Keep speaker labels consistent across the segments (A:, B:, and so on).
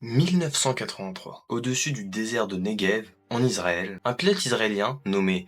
A: 1983, au-dessus du désert de Negev, en Israël, un pilote israélien nommé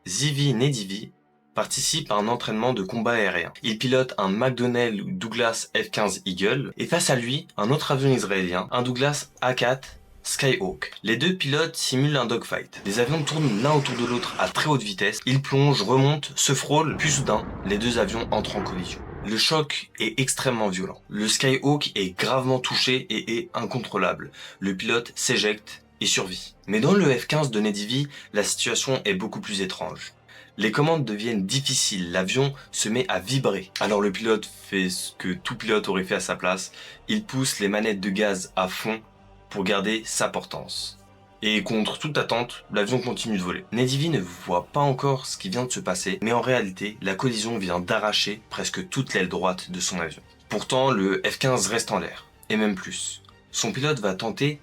A: Zivi Nedivi participe à un entraînement de combat aérien. Il pilote un McDonnell Douglas F-15 Eagle et face à lui, un autre avion israélien, un Douglas A-4 Skyhawk. Les deux pilotes simulent un dogfight. Les avions tournent l'un autour de l'autre à très haute vitesse. Ils plongent, remontent, se frôlent, puis soudain, les deux avions entrent en collision. Le choc est extrêmement violent. Le Skyhawk est gravement touché et est incontrôlable. Le pilote s'éjecte et survit. Mais dans le F-15 de Nedivi, la situation est beaucoup plus étrange. Les commandes deviennent difficiles, l'avion se met à vibrer. Alors le pilote fait ce que tout pilote aurait fait à sa place, il pousse les manettes de gaz à fond pour garder sa portance. Et contre toute attente, l'avion continue de voler. Nedivi ne voit pas encore ce qui vient de se passer, mais en réalité, la collision vient d'arracher presque toute l'aile droite de son avion. Pourtant, le F-15 reste en l'air, et même plus. Son pilote va tenter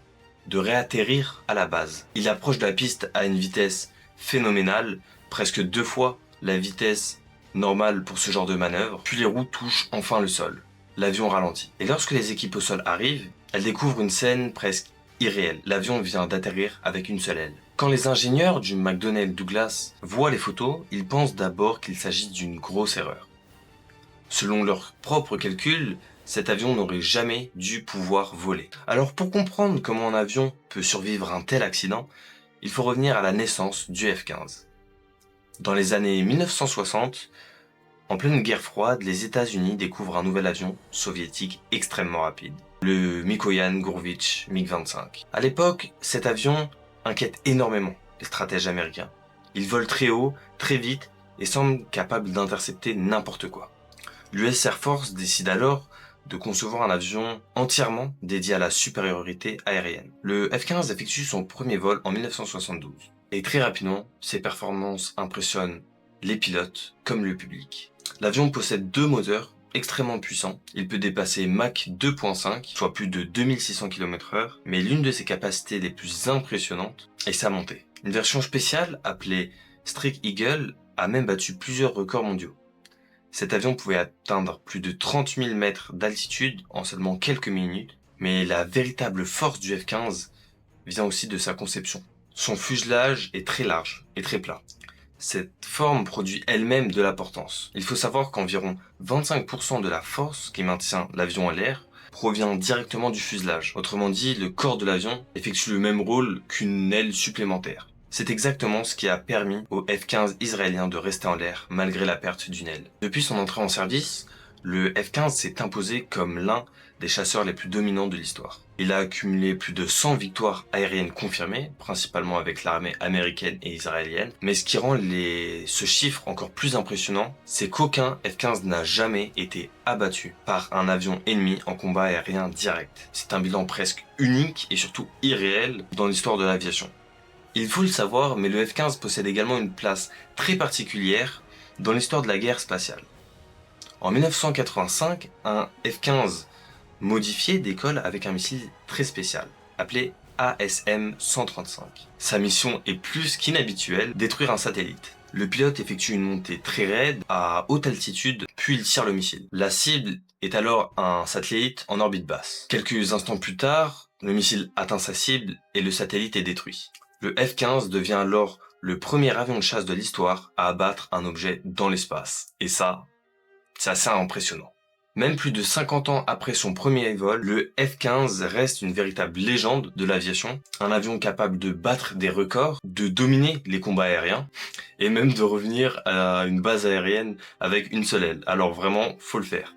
A: de réatterrir à la base. Il approche de la piste à une vitesse phénoménale, presque 2 fois la vitesse normale pour ce genre de manœuvre, puis les roues touchent enfin le sol. L'avion ralentit. Et lorsque les équipes au sol arrivent, elles découvrent une scène presque irréel. L'avion vient d'atterrir avec une seule aile. Quand les ingénieurs du McDonnell Douglas voient les photos, ils pensent d'abord qu'il s'agit d'une grosse erreur. Selon leurs propres calculs, cet avion n'aurait jamais dû pouvoir voler. Alors pour comprendre comment un avion peut survivre un tel accident, il faut revenir à la naissance du F-15. Dans les années 1960, en pleine guerre froide, les États-Unis découvrent un nouvel avion soviétique extrêmement rapide, le Mikoyan Gurevich MiG-25. À l'époque, cet avion inquiète énormément les stratèges américains. Il vole très haut, très vite et semble capable d'intercepter n'importe quoi. L'US Air Force décide alors de concevoir un avion entièrement dédié à la supériorité aérienne. Le F-15 effectue son premier vol en 1972. Et très rapidement, ses performances impressionnent les pilotes comme le public. L'avion possède 2 moteurs extrêmement puissants. Il peut dépasser Mach 2.5, soit plus de 2600 km/h, mais l'une de ses capacités les plus impressionnantes est sa montée. Une version spéciale, appelée Streak Eagle, a même battu plusieurs records mondiaux. Cet avion pouvait atteindre plus de 30 000 mètres d'altitude en seulement quelques minutes, mais la véritable force du F-15 vient aussi de sa conception. Son fuselage est très large et très plat. Cette forme produit elle-même de la portance. Il faut savoir qu'environ 25% de la force qui maintient l'avion à l'air provient directement du fuselage. Autrement dit, le corps de l'avion effectue le même rôle qu'une aile supplémentaire. C'est exactement ce qui a permis au F-15 israélien de rester en l'air malgré la perte d'une aile. Depuis son entrée en service, le F-15 s'est imposé comme l'un des chasseurs les plus dominants de l'histoire. Il a accumulé plus de 100 victoires aériennes confirmées, principalement avec l'armée américaine et israélienne. Mais ce qui rend ce chiffre encore plus impressionnant, c'est qu'aucun F-15 n'a jamais été abattu par un avion ennemi en combat aérien direct. C'est un bilan presque unique et surtout irréel dans l'histoire de l'aviation. Il faut le savoir, mais le F-15 possède également une place très particulière dans l'histoire de la guerre spatiale. En 1985, un F-15 modifié décolle avec un missile très spécial, appelé ASM-135. Sa mission est plus qu'inhabituelle, détruire un satellite. Le pilote effectue une montée très raide à haute altitude, puis il tire le missile. La cible est alors un satellite en orbite basse. Quelques instants plus tard, le missile atteint sa cible et le satellite est détruit. Le F-15 devient alors le premier avion de chasse de l'histoire à abattre un objet dans l'espace. Et ça, c'est assez impressionnant. Même plus de 50 ans après son premier vol, le F-15 reste une véritable légende de l'aviation. Un avion capable de battre des records, de dominer les combats aériens, et même de revenir à une base aérienne avec une seule aile. Alors vraiment, faut le faire.